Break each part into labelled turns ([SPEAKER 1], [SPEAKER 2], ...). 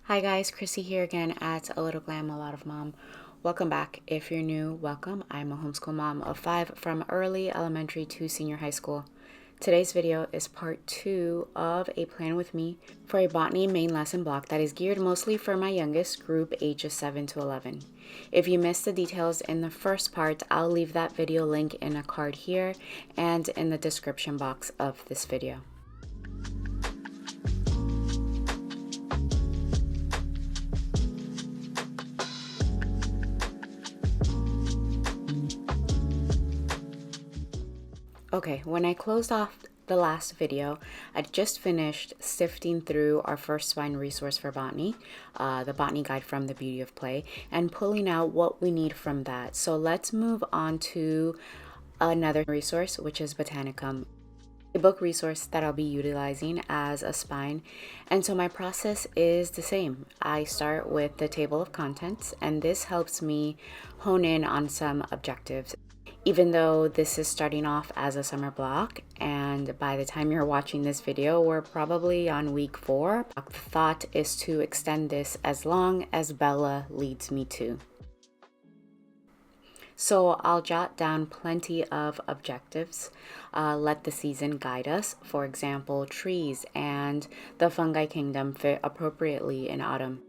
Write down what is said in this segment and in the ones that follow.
[SPEAKER 1] Hi guys, Chrissy here again at A Little Glam, A Lot of Mom. Welcome back. If you're new, welcome. I'm a homeschool mom of 5 from early elementary to senior high school. Today's video is part 2 of a plan with me for a botany main lesson block that is geared mostly for my youngest group ages 7 to 11. If you missed the details in the first part, I'll leave that video link in a card here and in the description box of this video. Okay, when I closed off the last video, I just finished sifting through our first spine resource for botany, the botany guide from The Beauty of Play, and pulling out what we need from that. So let's move on to another resource, which is Botanicum, a book resource that I'll be utilizing as a spine. And so my process is the same. I start with the table of contents, and this helps me hone in on some objectives. Even though this is starting off as a summer block, and by the time you're watching this video, we're probably on week 4, the thought is to extend this as long as Bella leads me to. So I'll jot down plenty of objectives. Let the season guide us. For example, trees and the fungi kingdom fit appropriately in autumn.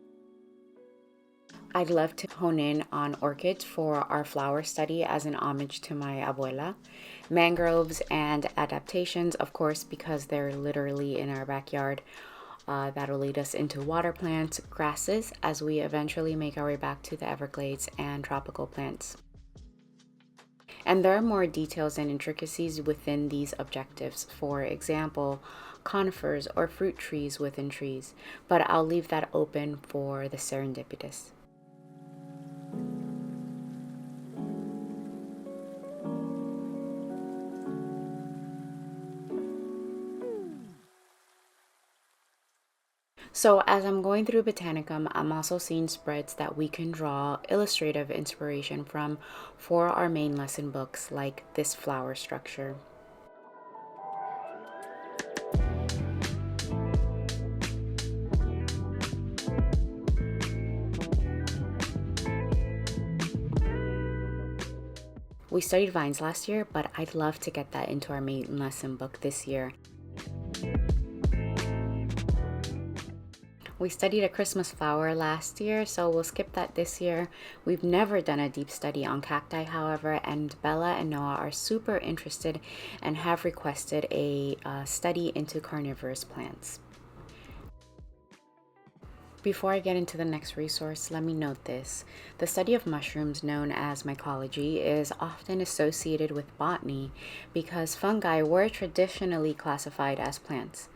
[SPEAKER 1] I'd love to hone in on orchids for our flower study as an homage to my abuela. Mangroves and adaptations, of course, because they're literally in our backyard. That'll lead us into water plants, grasses, as we eventually make our way back to the Everglades and tropical plants. And there are more details and intricacies within these objectives. For example, conifers or fruit trees within trees, but I'll leave that open for the serendipitous. So as I'm going through Botanicum, I'm also seeing spreads that we can draw illustrative inspiration from for our main lesson books, like this flower structure. We studied vines last year, but I'd love to get that into our main lesson book this year. We studied a Christmas flower last year, so we'll skip that this year. We've never done a deep study on cacti, however, and Bella and Noah are super interested and have requested a study into carnivorous plants. Before I get into the next resource, let me note this. The study of mushrooms, known as mycology, is often associated with botany because fungi were traditionally classified as plants.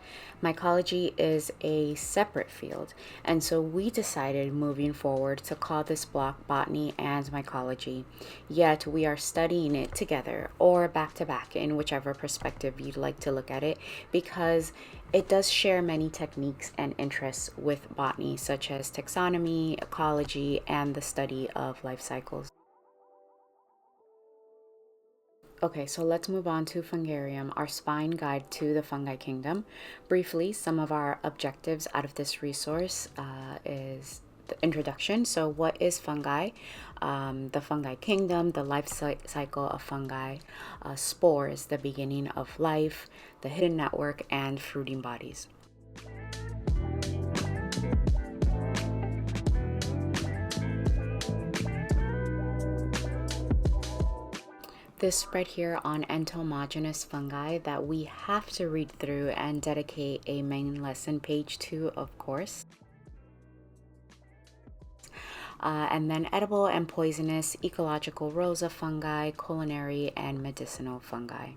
[SPEAKER 1] Mycology is a separate field, and so we decided moving forward to call this block Botany and Mycology. Yet we are studying it together or back to back in whichever perspective you'd like to look at it, because it does share many techniques and interests with botany, such as taxonomy, ecology, and the study of life cycles. Okay, so let's move on to Fungarium, our spine guide to the fungi kingdom. Briefly, some of our objectives out of this resource is the introduction. So what is fungi? The fungi kingdom, the life cycle of fungi, spores, the beginning of life, the hidden network, and fruiting bodies. This spread here on entomogenous fungi that we have to read through and dedicate a main lesson page to, of course. And then edible and poisonous, ecological rows of fungi, culinary, and medicinal fungi.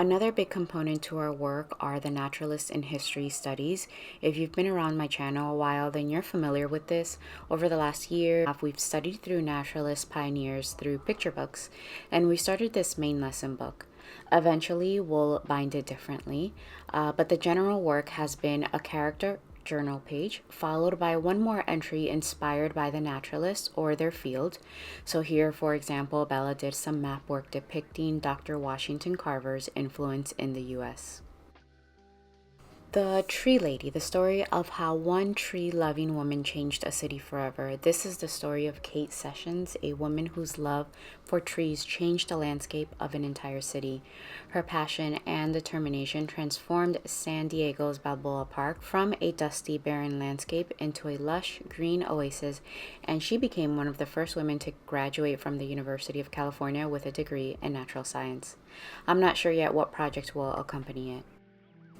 [SPEAKER 1] Another big component to our work are the naturalist and history studies. If you've been around my channel a while, then you're familiar with this. Over the last year, we've studied through naturalist pioneers through picture books, and we started this main lesson book. Eventually, we'll bind it differently, but the general work has been a character journal page, followed by one more entry inspired by the naturalist or their field. So here, for example, Bella did some map work depicting Dr. Washington Carver's influence in the US. The Tree Lady, the story of how one tree-loving woman changed a city forever. This is the story of Kate Sessions, a woman whose love for trees changed the landscape of an entire city. Her passion and determination transformed San Diego's Balboa Park from a dusty, barren landscape into a lush, green oasis, and she became one of the first women to graduate from the University of California with a degree in natural science. I'm not sure yet what project will accompany it.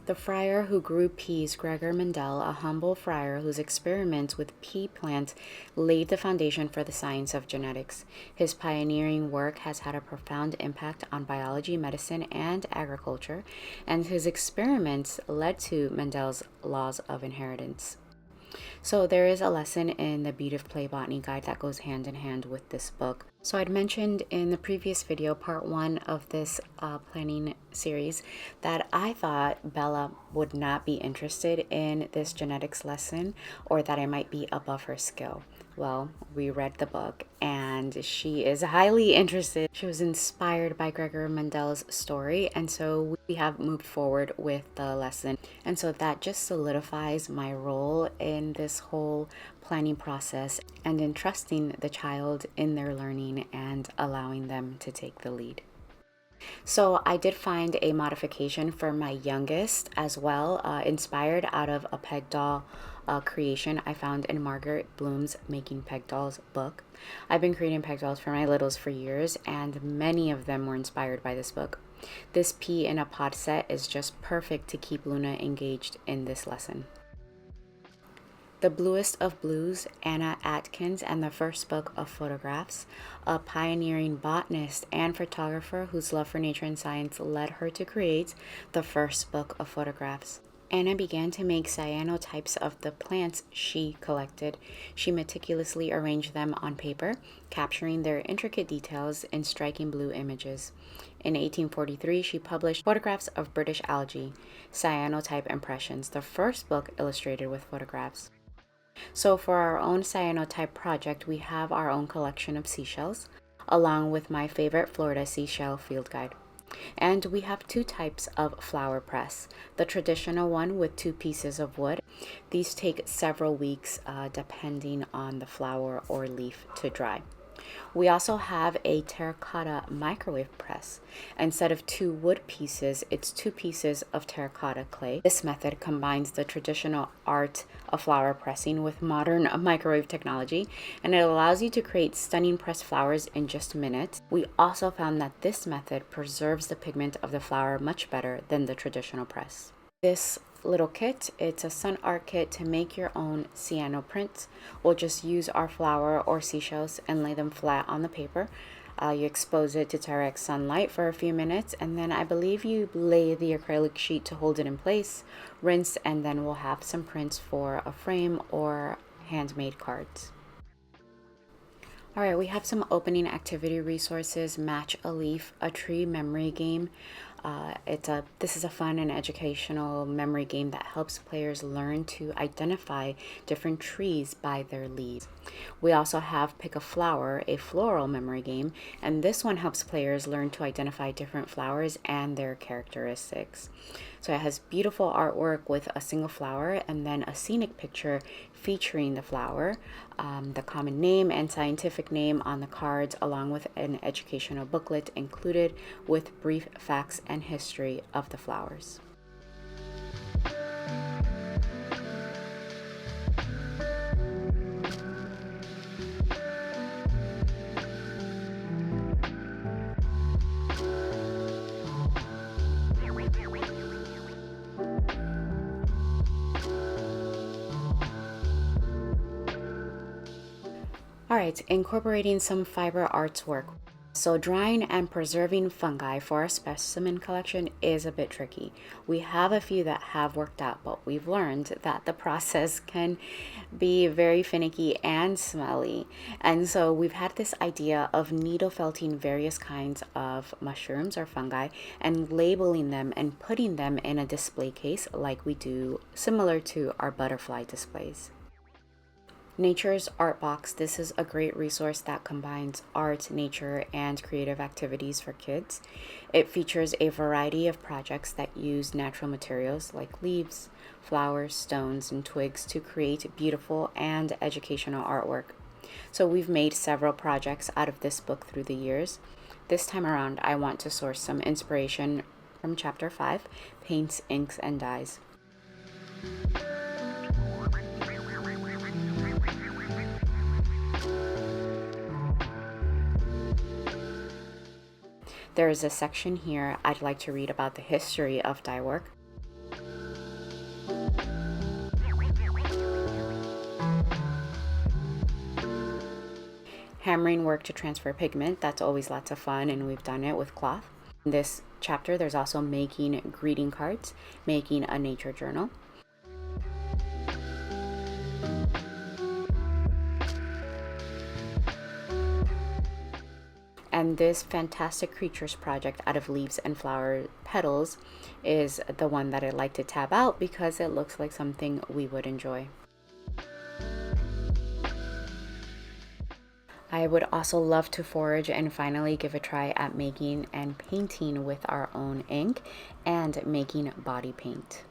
[SPEAKER 1] The friar who grew peas, Gregor Mendel, a humble friar whose experiments with pea plants laid the foundation for the science of genetics. His pioneering work has had a profound impact on biology, medicine, and agriculture, and his experiments led to Mendel's laws of inheritance. So there is a lesson in the Beauty of Play Botany guide that goes hand in hand with this book. So I'd mentioned in the previous video, part 1 of this planning series, that I thought Bella would not be interested in this genetics lesson, or that I might be above her skill. Well, we read the book and she is highly interested. She was inspired by Gregor Mendel's story, and so we have moved forward with the lesson. And so that just solidifies my role in this whole planning process and in trusting the child in their learning and allowing them to take the lead. So I did find a modification for my youngest as well, inspired out of a peg doll creation I found in Margaret Bloom's Making Peg Dolls book. I've been creating peg dolls for my littles for years, and many of them were inspired by this book. This pea in a pod set is just perfect to keep Luna engaged in this lesson. The Bluest of Blues, Anna Atkins, and the First Book of Photographs, a pioneering botanist and photographer whose love for nature and science led her to create the First Book of Photographs. Anna began to make cyanotypes of the plants she collected. She meticulously arranged them on paper, capturing their intricate details in striking blue images. In 1843, she published Photographs of British Algae, Cyanotype Impressions, the first book illustrated with photographs. So for our own cyanotype project, we have our own collection of seashells, along with my favorite Florida seashell field guide. And we have 2 types of flower press. The traditional one with 2 pieces of wood. These take several weeks depending on the flower or leaf to dry. We also have a terracotta microwave press. Instead of 2 wood pieces, it's 2 pieces of terracotta clay. This method combines the traditional art of flower pressing with modern microwave technology, and it allows you to create stunning pressed flowers in just minutes. We also found that this method preserves the pigment of the flower much better than the traditional press. This little kit, it's a sun art kit to make your own cyano prints. We'll just use our flower or seashells and lay them flat on the paper. You expose it to direct sunlight for a few minutes, and then I believe you lay the acrylic sheet to hold it in place, rinse, and then we'll have some prints for a frame or handmade cards. Alright, we have some opening activity resources: Match a Leaf, a tree memory game. This is a fun and educational memory game that helps players learn to identify different trees by their leaves. We also have Pick a Flower, a floral memory game, and this one helps players learn to identify different flowers and their characteristics. So it has beautiful artwork with a single flower and then a scenic picture featuring the flower, the common name and scientific name on the cards, along with an educational booklet included with brief facts and history of the flowers. Alright, incorporating some fiber arts work. So drying and preserving fungi for a specimen collection is a bit tricky. We have a few that have worked out, but we've learned that the process can be very finicky and smelly. And so we've had this idea of needle felting various kinds of mushrooms or fungi and labeling them and putting them in a display case like we do similar to our butterfly displays. Nature's Art Box. This is a great resource that combines art, nature, and creative activities for kids. It features a variety of projects that use natural materials like leaves, flowers, stones, and twigs to create beautiful and educational artwork. So we've made several projects out of this book through the years. This time around, I want to source some inspiration from Chapter 5, Paints, Inks, and Dyes. There is a section here I'd like to read about the history of dye work. Hammering work to transfer pigment, that's always lots of fun, and we've done it with cloth. In this chapter, there's also making greeting cards, making a nature journal. And this fantastic creatures project out of leaves and flower petals is the one that I like to tab out because it looks like something we would enjoy. I would also love to forage and finally give a try at making and painting with our own ink and making body paint.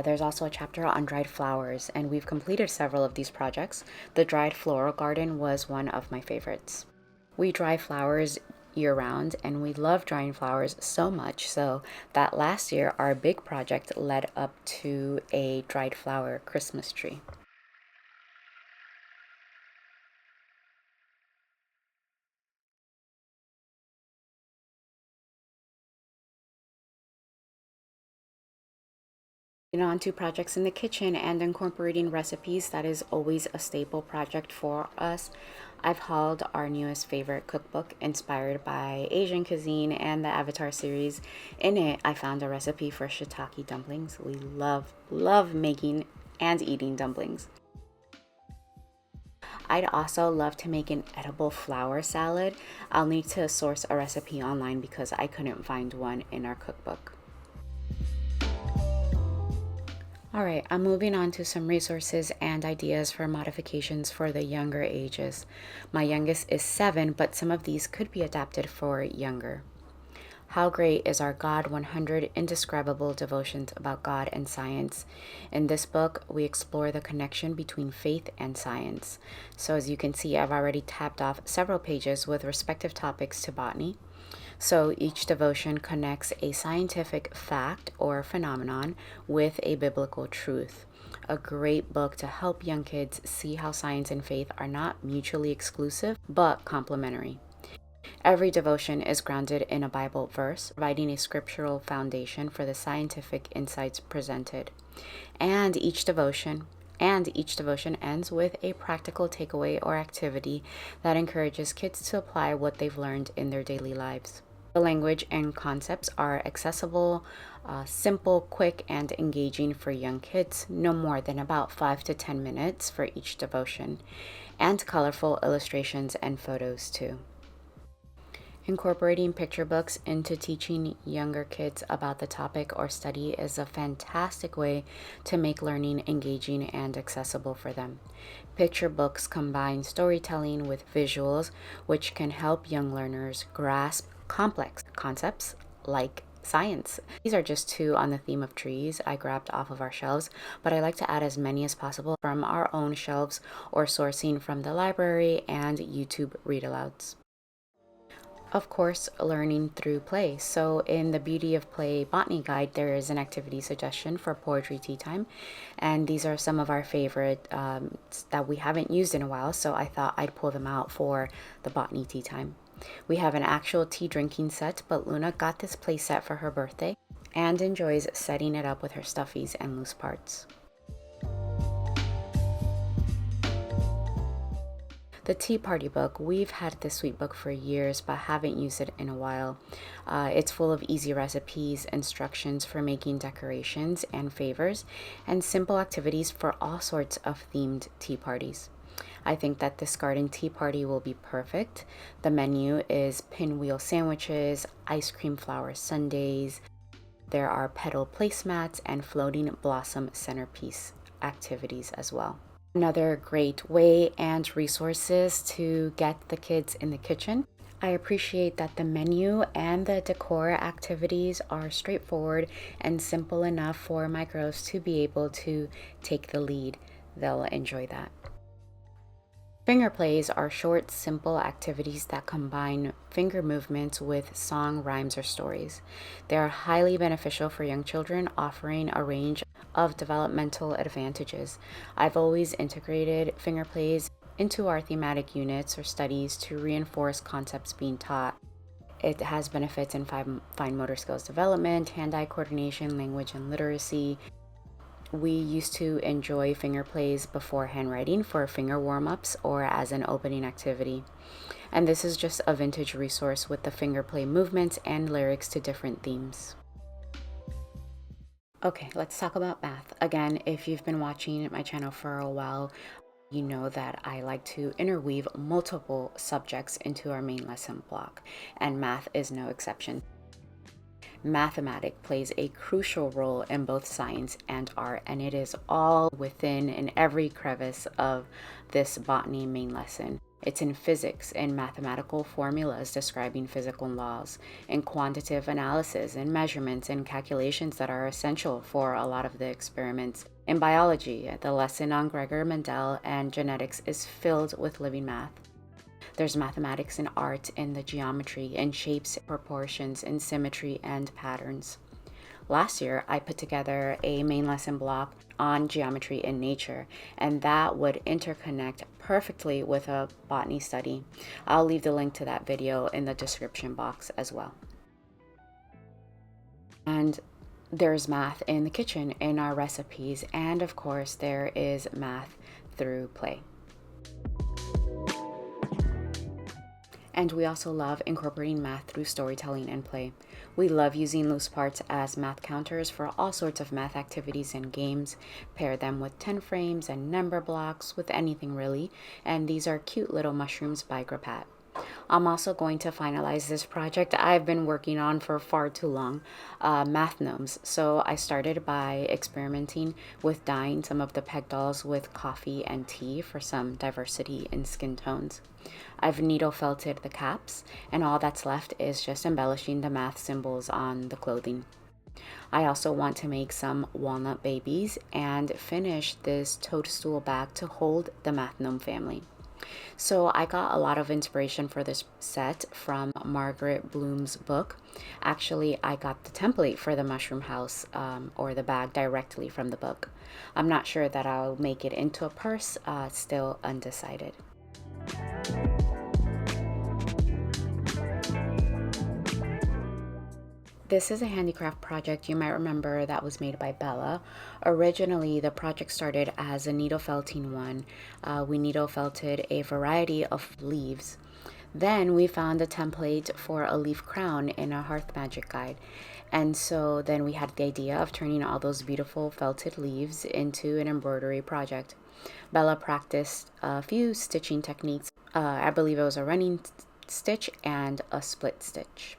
[SPEAKER 1] There's also a chapter on dried flowers, and we've completed several of these projects. The dried floral garden was one of my favorites. We dry flowers year-round, and we love drying flowers so much so that last year our big project led up to a dried flower Christmas tree. On to projects in the kitchen and incorporating recipes. That is always a staple project for us. I've hauled our newest favorite cookbook inspired by Asian cuisine and the Avatar series. In it, I found a recipe for shiitake dumplings. We love making and eating dumplings. I'd also love to make an edible flower salad. I'll need to source a recipe online because I couldn't find one in our cookbook. All right, I'm moving on to some resources and ideas for modifications for the younger ages. My youngest is 7, but some of these could be adapted for younger. How great is our God 100 Indescribable Devotions about God and Science? In this book, we explore the connection between faith and science. So as you can see, I've already tapped off several pages with respective topics to botany. So each devotion connects a scientific fact or phenomenon with a biblical truth. A great book to help young kids see how science and faith are not mutually exclusive, but complementary. Every devotion is grounded in a Bible verse, providing a scriptural foundation for the scientific insights presented. And each devotion ends with a practical takeaway or activity that encourages kids to apply what they've learned in their daily lives. The language and concepts are accessible, simple, quick, and engaging for young kids, no more than about 5 to 10 minutes for each devotion, and colorful illustrations and photos too. Incorporating picture books into teaching younger kids about the topic or study is a fantastic way to make learning engaging and accessible for them. Picture books combine storytelling with visuals, which can help young learners grasp complex concepts like science. These are just 2 on the theme of trees I grabbed off of our shelves, but I like to add as many as possible from our own shelves or sourcing from the library and YouTube read-alouds. Of course, learning through play. So in the Beauty of Play Botany Guide, there is an activity suggestion for poetry tea time. And these are some of our favorite that we haven't used in a while, so I thought I'd pull them out for the Botany tea time. We have an actual tea drinking set, but Luna got this play set for her birthday and enjoys setting it up with her stuffies and loose parts. The Tea Party book, we've had this sweet book for years but haven't used it in a while. It's full of easy recipes, instructions for making decorations and favors, and simple activities for all sorts of themed tea parties. I think that this garden tea party will be perfect. The menu is pinwheel sandwiches, ice cream flower sundaes. There are petal placemats and floating blossom centerpiece activities as well. Another great way and resources to get the kids in the kitchen. I appreciate that the menu and the decor activities are straightforward and simple enough for my girls to be able to take the lead. They'll enjoy that. Finger plays are short, simple activities that combine finger movements with song, rhymes, or stories. They are highly beneficial for young children, offering a range of developmental advantages. I've always integrated finger plays into our thematic units or studies to reinforce concepts being taught. It has benefits in fine motor skills development, hand-eye coordination, language and literacy. We used to enjoy finger plays before handwriting for finger warm-ups or as an opening activity. And this is just a vintage resource with the finger play movements and lyrics to different themes. Okay, let's talk about math. Again, if you've been watching my channel for a while, you know that I like to interweave multiple subjects into our main lesson block, and math is no exception. Mathematics plays a crucial role in both science and art, and it is all within in every crevice of this botany main lesson. It's in physics, in mathematical formulas describing physical laws, in quantitative analysis, in measurements and calculations that are essential for a lot of the experiments. In biology, the lesson on Gregor Mendel and genetics is filled with living math. There's mathematics in art, in the geometry, in shapes, proportions, in symmetry, and patterns. Last year, I put together a main lesson block on geometry in nature, and that would interconnect perfectly with a botany study. I'll leave the link to that video in the description box as well. And there's math in the kitchen, in our recipes, and of course, there is math through play. And we also love incorporating math through storytelling and play. We love using loose parts as math counters for all sorts of math activities and games. Pair them with 10 frames and number blocks, with anything really. And these are cute little mushrooms by Grapat. I'm also going to finalize this project I've been working on for far too long, math gnomes. So I started by experimenting with dyeing some of the peg dolls with coffee and tea for some diversity in skin tones. I've needle felted the caps, and all that's left is just embellishing the math symbols on the clothing. I also want to make some walnut babies and finish this toadstool bag to hold the math gnome family. So I got a lot of inspiration for this set from Margaret Bloom's book. Actually, I got the template for the mushroom house or the bag directly from the book. I'm not sure that I'll make it into a purse, still undecided. This is a handicraft project you might remember that was made by Bella. Originally, the project started as a needle felting one. We needle felted a variety of leaves. Then we found a template for a leaf crown in a Hearth Magic guide. And so then we had the idea of turning all those beautiful felted leaves into an embroidery project. Bella practiced a few stitching techniques. I believe it was a running stitch and a split stitch.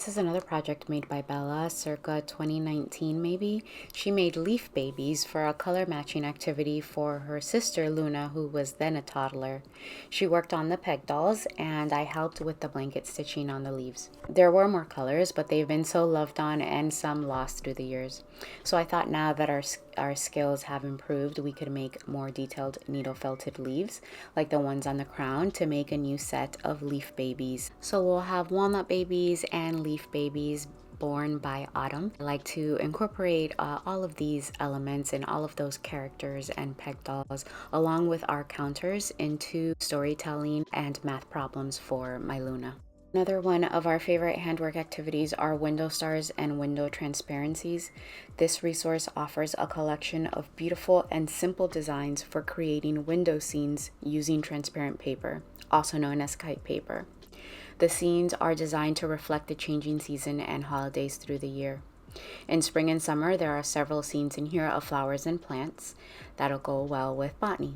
[SPEAKER 1] This is another project made by Bella, circa 2019 maybe. She made leaf babies for a color matching activity for her sister Luna, who was then a toddler. She worked on the peg dolls, and I helped with the blanket stitching on the leaves. There were more colors, but they've been so loved on and some lost through the years. So I thought now that our skills have improved, we could make more detailed needle felted leaves, like the ones on the crown, to make a new set of leaf babies. So we'll have walnut babies and leaf babies born by autumn. I like to incorporate all of these elements and all of those characters and peg dolls along with our counters into storytelling and math problems for my Luna. Another one of our favorite handwork activities are window stars and window transparencies. This resource offers a collection of beautiful and simple designs for creating window scenes using transparent paper, also known as kite paper. The scenes are designed to reflect the changing season and holidays through the year. In spring and summer, there are several scenes in here of flowers and plants that'll go well with botany.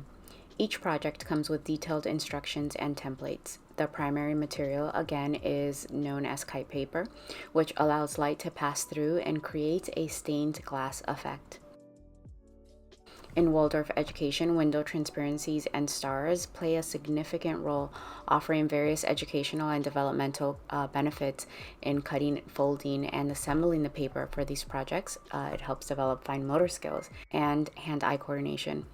[SPEAKER 1] Each project comes with detailed instructions and templates. The primary material, again, is known as kite paper, which allows light to pass through and create a stained glass effect. In Waldorf education, window transparencies and stars play a significant role, offering various educational and developmental benefits in cutting, folding, and assembling the paper for these projects. It helps develop fine motor skills and hand-eye coordination.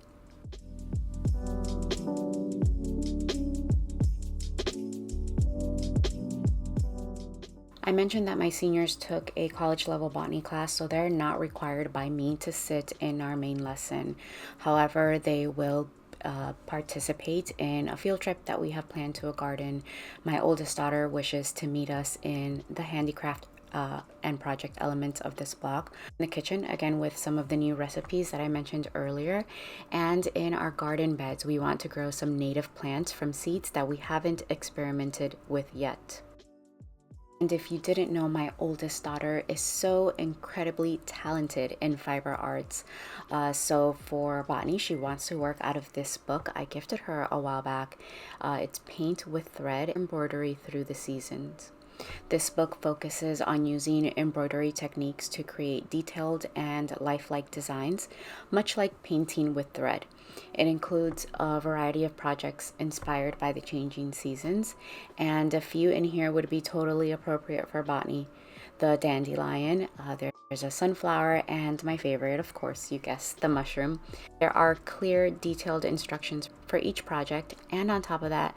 [SPEAKER 1] I mentioned that my seniors took a college level botany class, so they're not required by me to sit in our main lesson. However, they will participate in a field trip that we have planned to a garden. My oldest daughter wishes to meet us in the handicraft and project elements of this block, in the kitchen, again with some of the new recipes that I mentioned earlier, and in our garden beds we want to grow some native plants from seeds that we haven't experimented with yet. And if you didn't know, my oldest daughter is so incredibly talented in fiber arts. So for botany, she wants to work out of this book I gifted her a while back. It's Paint with Thread, Embroidery Through the Seasons. This book focuses on using embroidery techniques to create detailed and lifelike designs, much like painting with thread. It includes a variety of projects inspired by the changing seasons, and a few in here would be totally appropriate for botany. The dandelion, there's a sunflower, and my favorite, of course, you guessed, the mushroom. There are clear, detailed instructions for each project, and on top of that,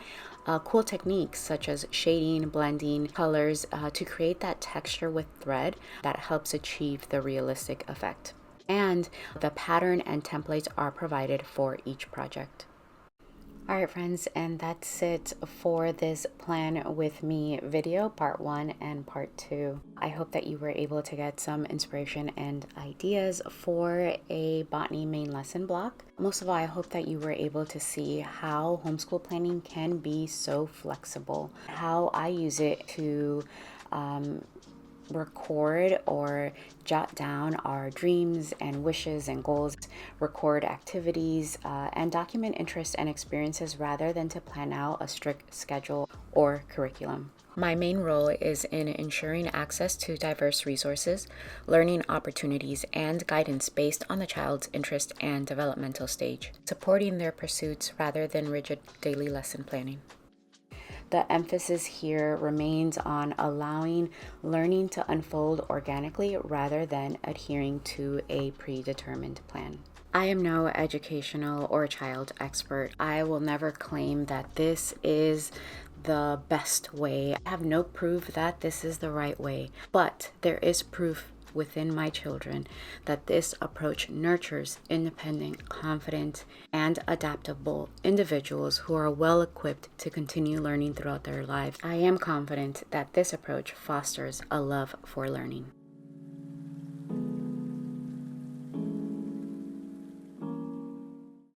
[SPEAKER 1] cool techniques such as shading, blending, colors to create that texture with thread that helps achieve the realistic effect. And the pattern and templates are provided for each project. Alright friends, and that's it for this Plan With Me video, part 1 and part 2. I hope that you were able to get some inspiration and ideas for a botany main lesson block. Most of all, I hope that you were able to see how homeschool planning can be so flexible, how I use it to record or jot down our dreams and wishes and goals, record activities, and document interests and experiences rather than to plan out a strict schedule or curriculum. My main role is in ensuring access to diverse resources, learning opportunities, and guidance based on the child's interest and developmental stage, supporting their pursuits rather than rigid daily lesson planning. The emphasis here remains on allowing learning to unfold organically rather than adhering to a predetermined plan. I am no educational or child expert. I will never claim that this is the best way. I have no proof that this is the right way, but there is proof within my children that this approach nurtures independent, confident, and adaptable individuals who are well equipped to continue learning throughout their lives. I am confident that this approach fosters a love for learning.